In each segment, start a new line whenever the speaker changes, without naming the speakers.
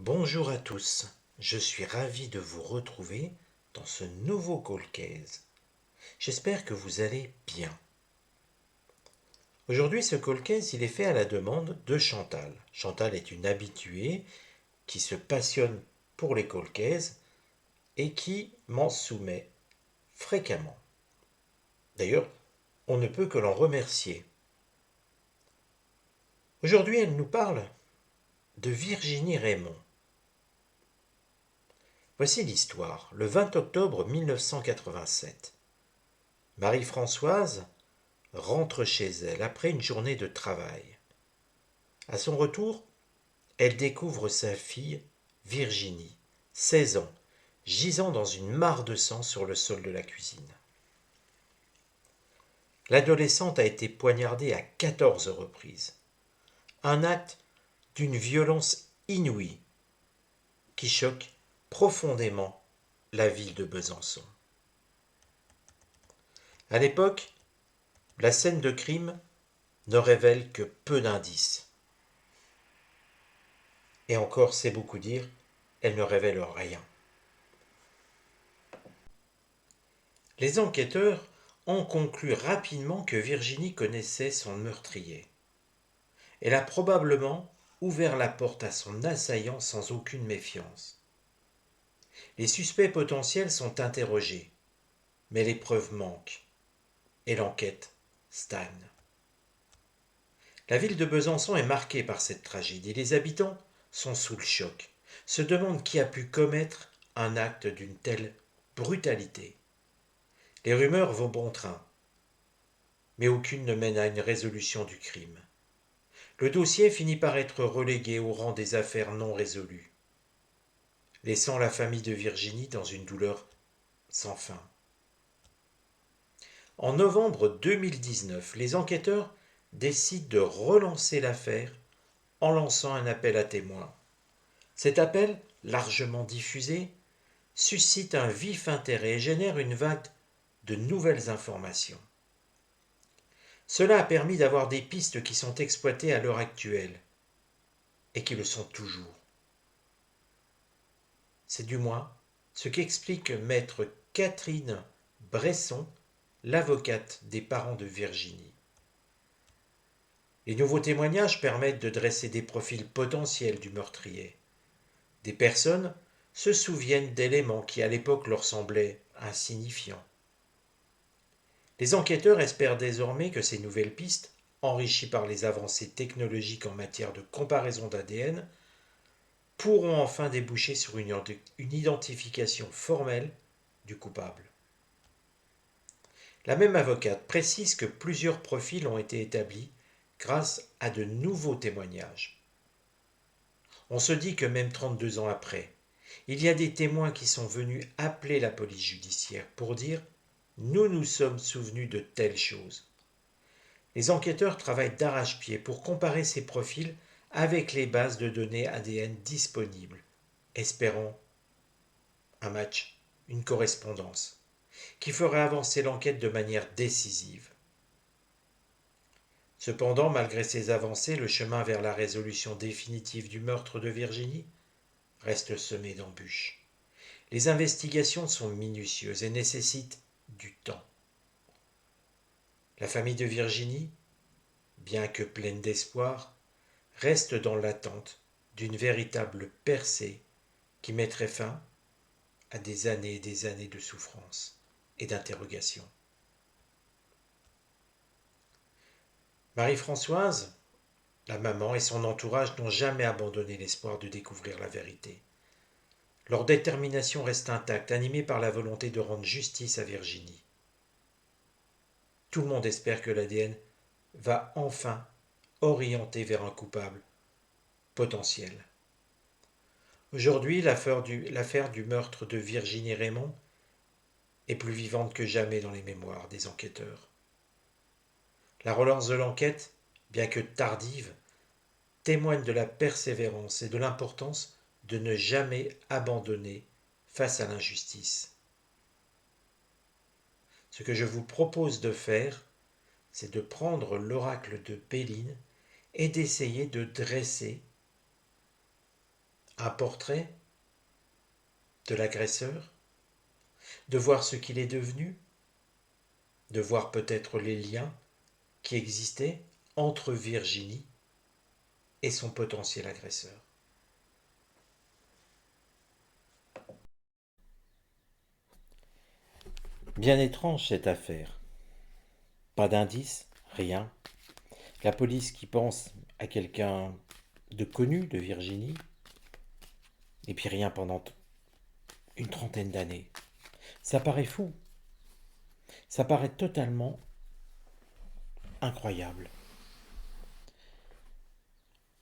Bonjour à tous, je suis ravi de vous retrouver dans ce nouveau call case. J'espère que vous allez bien. Aujourd'hui, ce call case, il est fait à la demande de Chantal. Chantal est une habituée qui se passionne pour les call cases et qui m'en soumet fréquemment. D'ailleurs, on ne peut que l'en remercier. Aujourd'hui, elle nous parle de Virginie Raymond. Voici l'histoire. Le 20 octobre 1987, Marie-Françoise rentre chez elle après une journée de travail. À son retour, elle découvre sa fille, Virginie, 16 ans, gisant dans une mare de sang sur le sol de la cuisine. L'adolescente a été poignardée à 14 reprises. Un acte d'une violence inouïe qui choque profondément la ville de Besançon. À l'époque, la scène de crime ne révèle que peu d'indices. Et encore, c'est beaucoup dire, elle ne révèle rien. Les enquêteurs ont conclu rapidement que Virginie connaissait son meurtrier. Elle a probablement ouvert la porte à son assaillant sans aucune méfiance. Les suspects potentiels sont interrogés, mais les preuves manquent et l'enquête stagne. La ville de Besançon est marquée par cette tragédie. Les habitants sont sous le choc, se demandent qui a pu commettre un acte d'une telle brutalité. Les rumeurs vont bon train, mais aucune ne mène à une résolution du crime. Le dossier finit par être relégué au rang des affaires non résolues, laissant la famille de Virginie dans une douleur sans fin. En novembre 2019, les enquêteurs décident de relancer l'affaire en lançant un appel à témoins. Cet appel, largement diffusé, suscite un vif intérêt et génère une vague de nouvelles informations. Cela a permis d'avoir des pistes qui sont exploitées à l'heure actuelle et qui le sont toujours. C'est du moins ce qu'explique maître Catherine Bresson, l'avocate des parents de Virginie. Les nouveaux témoignages permettent de dresser des profils potentiels du meurtrier. Des personnes se souviennent d'éléments qui à l'époque leur semblaient insignifiants. Les enquêteurs espèrent désormais que ces nouvelles pistes, enrichies par les avancées technologiques en matière de comparaison d'ADN, pourront enfin déboucher sur une identification formelle du coupable. La même avocate précise que plusieurs profils ont été établis grâce à de nouveaux témoignages. On se dit que même 32 ans après, il y a des témoins qui sont venus appeler la police judiciaire pour dire « Nous nous sommes souvenus de telles choses ». Les enquêteurs travaillent d'arrache-pied pour comparer ces profils avec les bases de données ADN disponibles, espérant un match, une correspondance, qui ferait avancer l'enquête de manière décisive. Cependant, malgré ces avancées, le chemin vers la résolution définitive du meurtre de Virginie reste semé d'embûches. Les investigations sont minutieuses et nécessitent du temps. La famille de Virginie, bien que pleine d'espoir, reste dans l'attente d'une véritable percée qui mettrait fin à des années et des années de souffrance et d'interrogation. Marie-Françoise, la maman et son entourage n'ont jamais abandonné l'espoir de découvrir la vérité. Leur détermination reste intacte, animée par la volonté de rendre justice à Virginie. Tout le monde espère que l'ADN va enfin orienter vers un coupable potentiel. Aujourd'hui, l'affaire du meurtre de Virginie Raymond est plus vivante que jamais dans les mémoires des enquêteurs. La relance de l'enquête, bien que tardive, témoigne de la persévérance et de l'importance de ne jamais abandonner face à l'injustice. Ce que je vous propose de faire, c'est de prendre l'oracle de Béline et d'essayer de dresser un portrait de l'agresseur, de voir ce qu'il est devenu, de voir peut-être les liens qui existaient entre Virginie et son potentiel agresseur.
Bien étrange cette affaire. Pas d'indice, rien. La police qui pense à quelqu'un de connu de Virginie, et puis rien pendant une trentaine d'années. Ça paraît fou. Ça paraît totalement incroyable.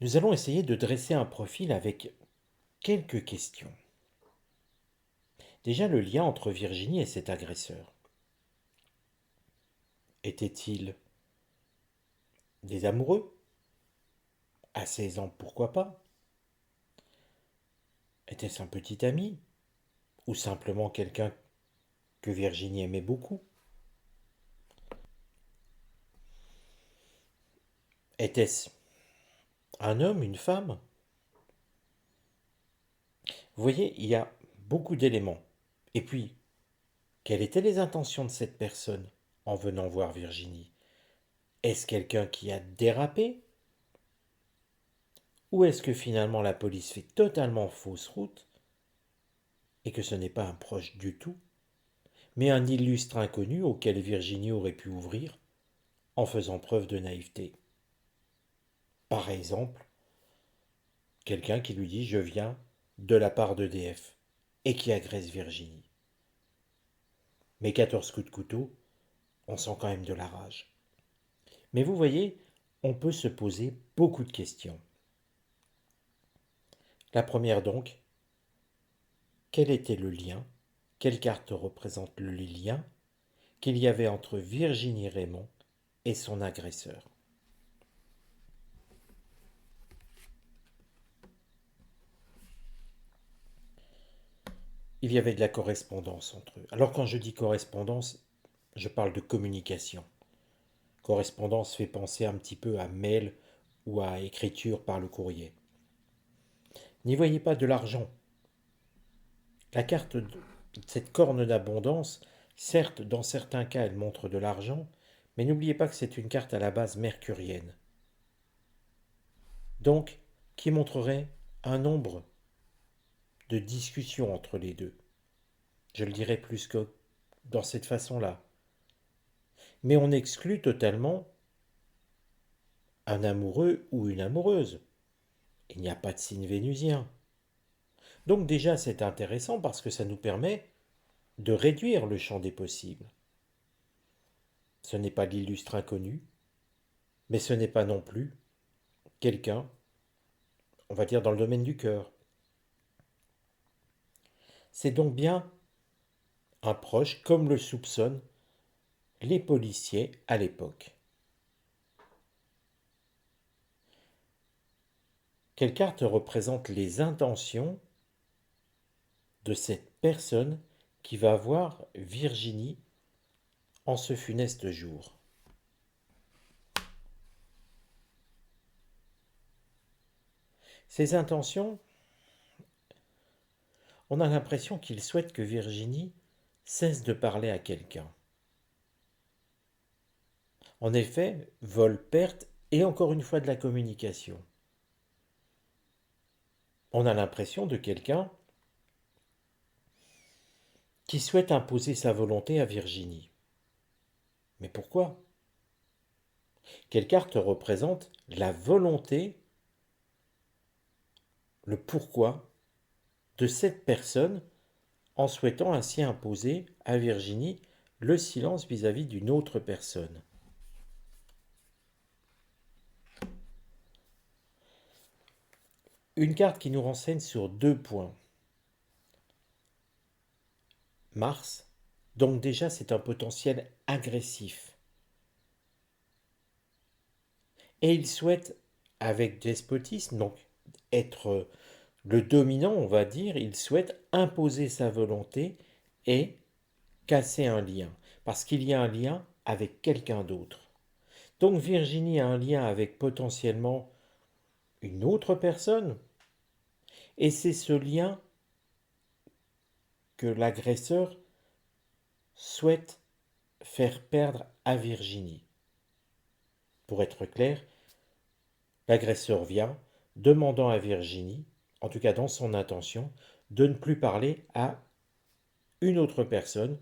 Nous allons essayer de dresser un profil avec quelques questions. Déjà le lien entre Virginie et cet agresseur. Étaient-ils des amoureux? À 16 ans, pourquoi pas? Était-ce un petit ami? Ou simplement quelqu'un que Virginie aimait beaucoup? Était-ce un homme, une femme? Vous voyez, il y a beaucoup d'éléments. Et puis, quelles étaient les intentions de cette personne en venant voir Virginie? Est-ce quelqu'un qui a dérapé? Ou est-ce que finalement la police fait totalement fausse route et que ce n'est pas un proche du tout, mais un illustre inconnu auquel Virginie aurait pu ouvrir en faisant preuve de naïveté? Par exemple, quelqu'un qui lui dit je viens de la part d'EDF et qui agresse Virginie. Mais 14 coups de couteau, on sent quand même de la rage. Mais vous voyez, on peut se poser beaucoup de questions. La première donc, quel était le lien, quelle carte représente le lien qu'il y avait entre Virginie Raymond et son agresseur? Il y avait de la correspondance entre eux. Alors quand je dis correspondance, je parle de communication. Correspondance fait penser un petit peu à mail ou à écriture par le courrier. N'y voyez pas de l'argent. La carte, cette corne d'abondance, certes, dans certains cas, elle montre de l'argent, mais n'oubliez pas que c'est une carte à la base mercurienne. Donc, qui montrerait un nombre de discussions entre les deux. Je le dirais plus que dans cette façon-là. Mais on exclut totalement un amoureux ou une amoureuse. Il n'y a pas de signe vénusien. Donc déjà, c'est intéressant parce que ça nous permet de réduire le champ des possibles. Ce n'est pas l'illustre inconnu, mais ce n'est pas non plus quelqu'un, on va dire, dans le domaine du cœur. C'est donc bien un proche, comme le soupçonnent les policiers à l'époque. Quelle carte représente les intentions de cette personne qui va voir Virginie en ce funeste jour? Ces intentions, on a l'impression qu'il souhaite que Virginie cesse de parler à quelqu'un. En effet, vol, perte et encore une fois de la communication. On a l'impression de quelqu'un qui souhaite imposer sa volonté à Virginie. Mais pourquoi? Quelle carte représente la volonté, le pourquoi de cette personne en souhaitant ainsi imposer à Virginie le silence vis-à-vis d'une autre personne? Une carte qui nous renseigne sur deux points. Mars, donc déjà c'est un potentiel agressif. Et il souhaite, avec despotisme, donc être le dominant, on va dire, il souhaite imposer sa volonté et casser un lien, parce qu'il y a un lien avec quelqu'un d'autre. Donc Virginie a un lien avec potentiellement une autre personne, Et c'est ce lien que l'agresseur souhaite faire perdre à Virginie. Pour être clair, l'agresseur vient demandant à Virginie, en tout cas dans son intention, de ne plus parler à une autre personne.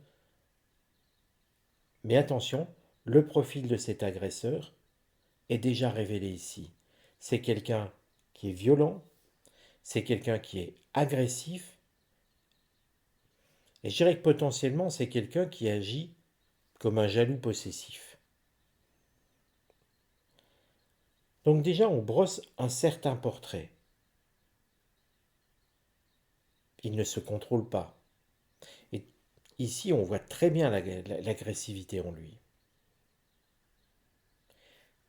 Mais attention, le profil de cet agresseur est déjà révélé ici. C'est quelqu'un qui est violent, c'est quelqu'un qui est agressif, et je dirais que potentiellement c'est quelqu'un qui agit comme un jaloux possessif. Donc déjà on brosse un certain portrait. Il ne se contrôle pas. Et ici on voit très bien l'agressivité en lui.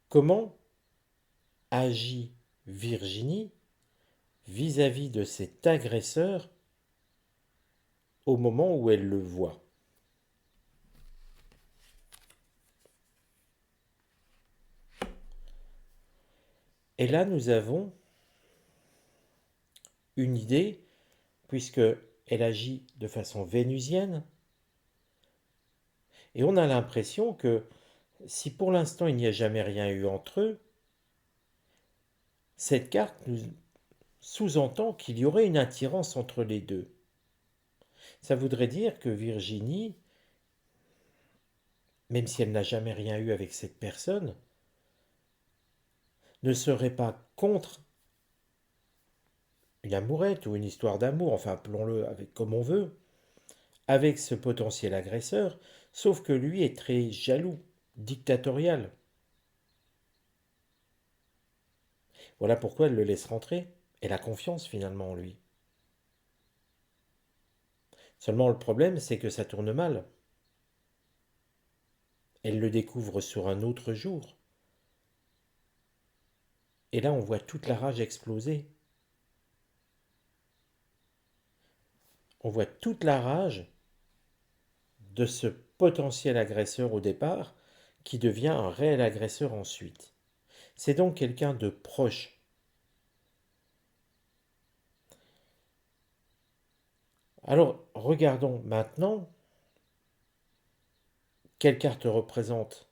Comment agit Virginie vis-à-vis de cet agresseur au moment où elle le voit? Et là, nous avons une idée, puisque elle agit de façon vénusienne, et on a l'impression que si pour l'instant il n'y a jamais rien eu entre eux, cette carte nous sous-entend qu'il y aurait une attirance entre les deux. Ça voudrait dire que Virginie, même si elle n'a jamais rien eu avec cette personne, ne serait pas contre une amourette ou une histoire d'amour, enfin appelons-le avec comme on veut, avec ce potentiel agresseur, sauf que lui est très jaloux, dictatorial. Voilà pourquoi elle le laisse rentrer. Elle a confiance finalement en lui. Seulement le problème, c'est que ça tourne mal. Elle le découvre sur un autre jour. Et là, on voit toute la rage exploser. On voit toute la rage de ce potentiel agresseur au départ qui devient un réel agresseur ensuite. C'est donc quelqu'un de proche. Alors, regardons maintenant quelle carte représente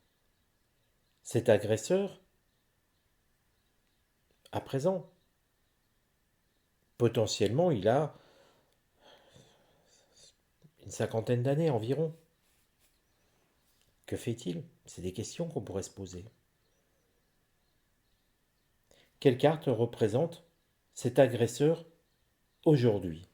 cet agresseur à présent. Potentiellement, il a une cinquantaine d'années environ. Que fait-il? C'est des questions qu'on pourrait se poser. Quelle carte représente cet agresseur aujourd'hui?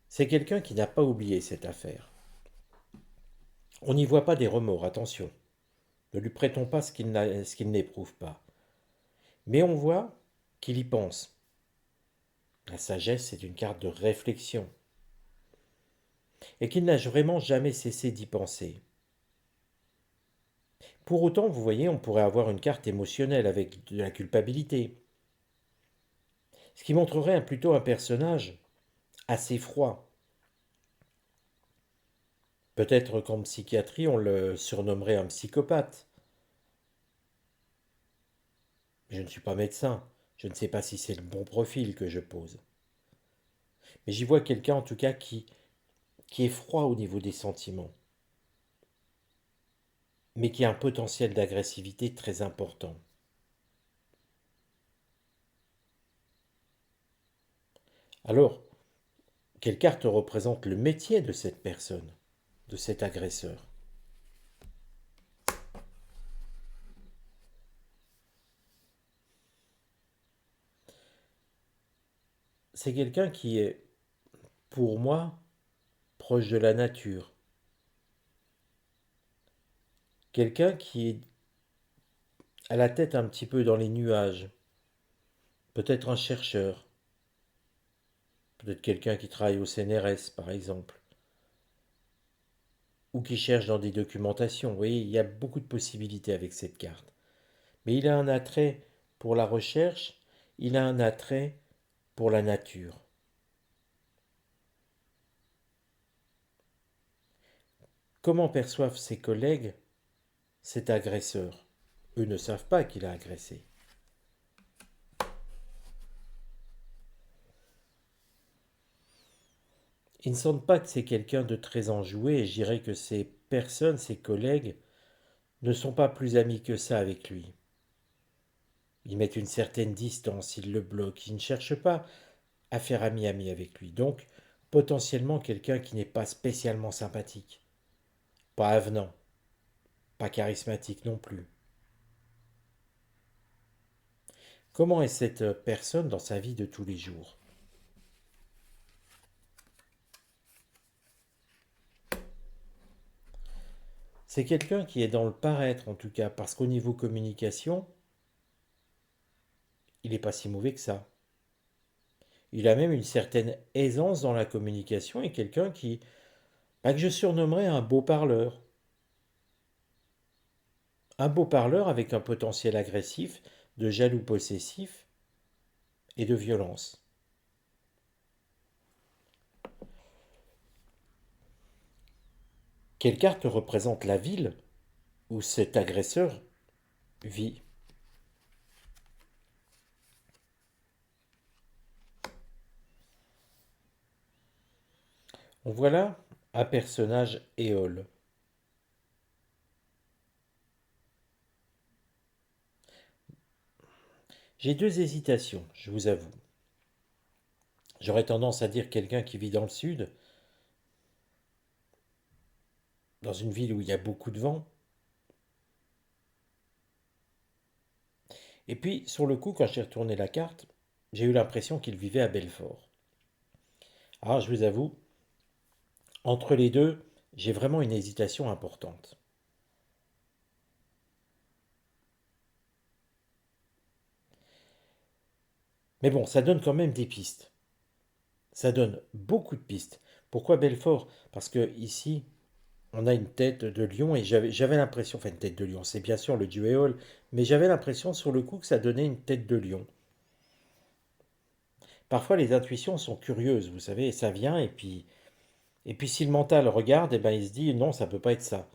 C'est quelqu'un qui n'a pas oublié cette affaire. On n'y voit pas des remords, attention. Ne lui prêtons pas ce qu'il n'éprouve pas. Mais on voit qu'il y pense. La sagesse est une carte de réflexion. Et qu'il n'a vraiment jamais cessé d'y penser. Pour autant, vous voyez, on pourrait avoir une carte émotionnelle avec de la culpabilité. Ce qui montrerait plutôt un personnage assez froid. Peut-être qu'en psychiatrie, on le surnommerait un psychopathe. Je ne suis pas médecin, je ne sais pas si c'est le bon profil que je pose. Mais j'y vois quelqu'un en tout cas qui est froid au niveau des sentiments, mais qui a un potentiel d'agressivité très important. Alors, quelle carte représente le métier de cette personne, de cet agresseur? C'est quelqu'un qui est, pour moi, proche de la nature. Quelqu'un qui a la tête un petit peu dans les nuages. Peut-être un chercheur. Peut-être quelqu'un qui travaille au CNRS, par exemple. Ou qui cherche dans des documentations. Vous voyez, il y a beaucoup de possibilités avec cette carte. Mais il a un attrait pour la recherche, il a un attrait pour la nature. Comment perçoivent ses collègues cet agresseur? Eux ne savent pas qu'il a agressé. Ils ne sentent pas que c'est quelqu'un de très enjoué et je dirais que ces personnes, ces collègues, ne sont pas plus amis que ça avec lui. Ils mettent une certaine distance, ils le bloquent, ils ne cherchent pas à faire ami-ami avec lui. Donc, potentiellement quelqu'un qui n'est pas spécialement sympathique, pas avenant, pas charismatique non plus. Comment est cette personne dans sa vie de tous les jours? C'est quelqu'un qui est dans le paraître en tout cas, parce qu'au niveau communication, il n'est pas si mauvais que ça. Il a même une certaine aisance dans la communication et quelqu'un que je surnommerais un beau parleur. Un beau parleur avec un potentiel agressif, de jaloux possessif et de violence. Quelle carte représente la ville où cet agresseur vit? On voit là un personnage éole. J'ai deux hésitations, je vous avoue. J'aurais tendance à dire quelqu'un qui vit dans le sud, dans une ville où il y a beaucoup de vent. Et puis, sur le coup, quand j'ai retourné la carte, j'ai eu l'impression qu'il vivait à Belfort. Alors, je vous avoue, entre les deux, j'ai vraiment une hésitation importante. Mais bon, ça donne quand même des pistes. Ça donne beaucoup de pistes. Pourquoi Belfort? Parce que ici, on a une tête de lion et j'avais l'impression, enfin une tête de lion, c'est bien sûr le dieu Éole, mais j'avais l'impression sur le coup que ça donnait une tête de lion. Parfois les intuitions sont curieuses, vous savez, et ça vient et puis si le mental regarde, eh ben il se dit non, ça peut pas être ça.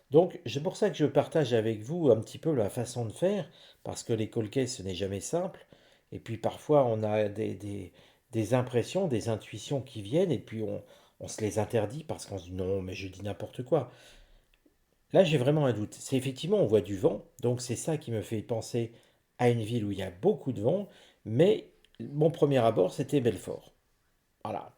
Donc c'est pour ça que je partage avec vous un petit peu la façon de faire, parce que les cold cases, ce n'est jamais simple, et puis parfois on a des impressions, des intuitions qui viennent, et puis on se les interdit parce qu'on se dit non, mais je dis n'importe quoi. Là, j'ai vraiment un doute. C'est effectivement, on voit du vent, donc c'est ça qui me fait penser à une ville où il y a beaucoup de vent, mais mon premier abord, c'était Belfort. Voilà.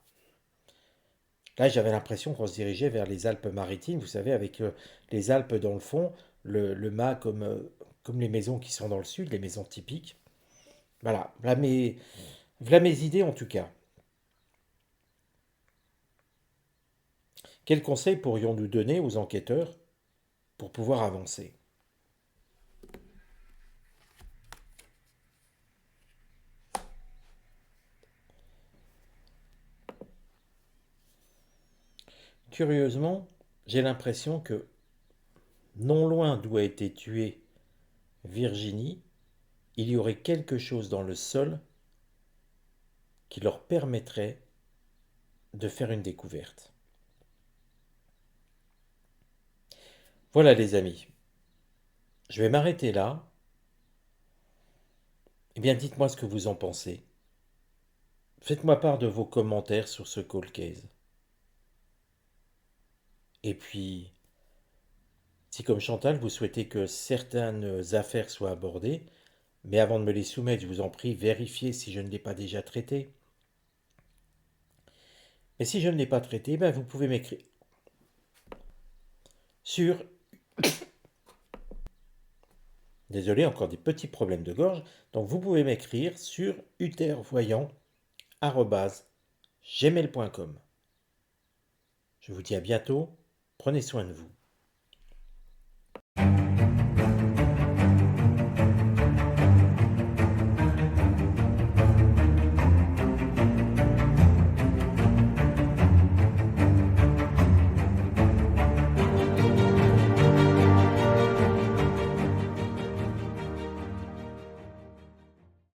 Là, j'avais l'impression qu'on se dirigeait vers les Alpes-Maritimes, vous savez, avec les Alpes dans le fond, le mât comme les maisons qui sont dans le sud, les maisons typiques. Voilà, voilà mes idées en tout cas. Quels conseils pourrions-nous donner aux enquêteurs pour pouvoir avancer? Curieusement, j'ai l'impression que non loin d'où a été tuée Virginie, il y aurait quelque chose dans le sol qui leur permettrait de faire une découverte. Voilà les amis, je vais m'arrêter là. Eh bien dites-moi ce que vous en pensez. Faites-moi part de vos commentaires sur ce call case. Et puis, si comme Chantal, vous souhaitez que certaines affaires soient abordées, mais avant de me les soumettre, je vous en prie, vérifiez si je ne l'ai pas déjà traité. Mais si je ne l'ai pas traité, ben vous pouvez m'écrire sur... Désolé, encore des petits problèmes de gorge. Donc vous pouvez m'écrire sur uthervoyant@gmail.com. Je vous dis à bientôt. Prenez soin de vous.